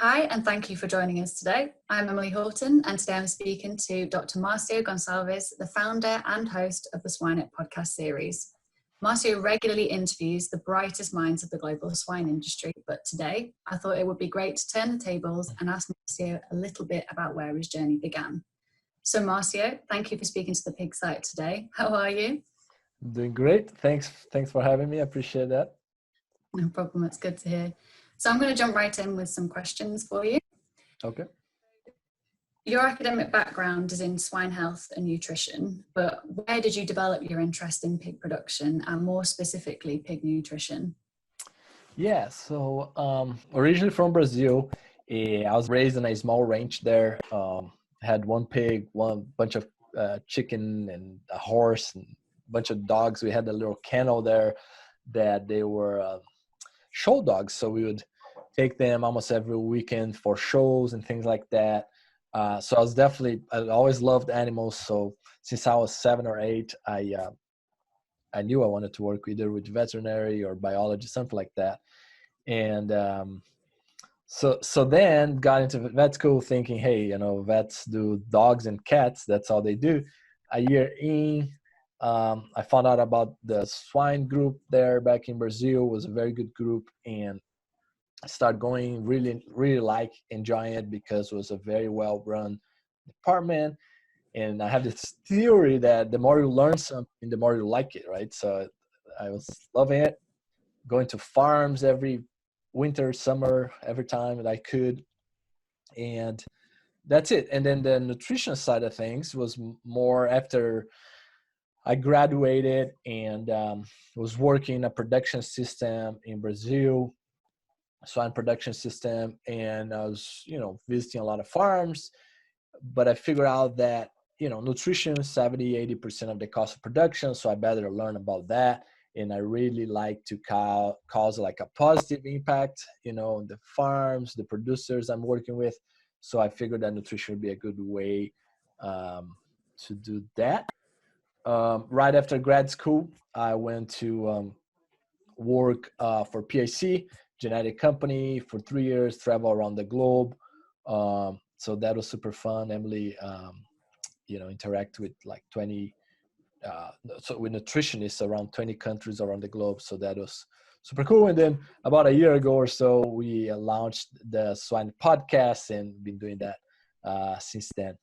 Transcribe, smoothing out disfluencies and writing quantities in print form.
Hi, and thank you for joining us today. I'm Emily Horton, and today I'm speaking to Dr. Marcio Gonçalves, the founder and host of the Swine podcast series. Marcio regularly interviews the brightest minds of the global swine industry, but today I thought it would be great to turn the tables and ask Marcio a little bit about where his journey began. So Marcio, thank you for speaking to the pig site today. How are you? Doing great. Thanks for having me. I appreciate that. No problem, it's good to hear. So I'm going to jump right in with some questions for you. Okay. Your academic background is in swine health and nutrition, but where did you develop your interest in pig production and more specifically pig nutrition? Yeah, so originally from Brazil, I was raised in a small ranch there. Had one pig, one bunch of chicken and a horse and a bunch of dogs. We had a little kennel there that they were show dogs. So we would take them almost every weekend for shows and things like that. So I always loved animals. So since I was 7 or 8, I knew I wanted to work either with veterinary or biology, something like that. And so then got into vet school thinking, hey, vets do dogs and cats. That's all they do. A year in, I found out about the swine group there back in Brazil. It was a very good group, and I started going, really enjoying it because it was a very well run department. And I have this theory that the more you learn something, the more you like it, right? So I was loving it, going to farms every winter, summer, every time that I could. And that's it. And then the nutrition side of things was more after I graduated and was working in a production system in Brazil, swine production system. And I was, visiting a lot of farms, but I figured out that, nutrition is 70-80% of the cost of production. So I better learn about that. And I really like to cause like a positive impact, on the farms, the producers I'm working with. So I figured that nutrition would be a good way to do that. Right after grad school, I went to work for PIC, genetic company, for 3 years, travel around the globe. So that was super fun. Emily, interact with like 20, so with nutritionists around 20 countries around the globe. So that was super cool. And then about a year ago or so, we launched the Swine podcast and been doing that since then.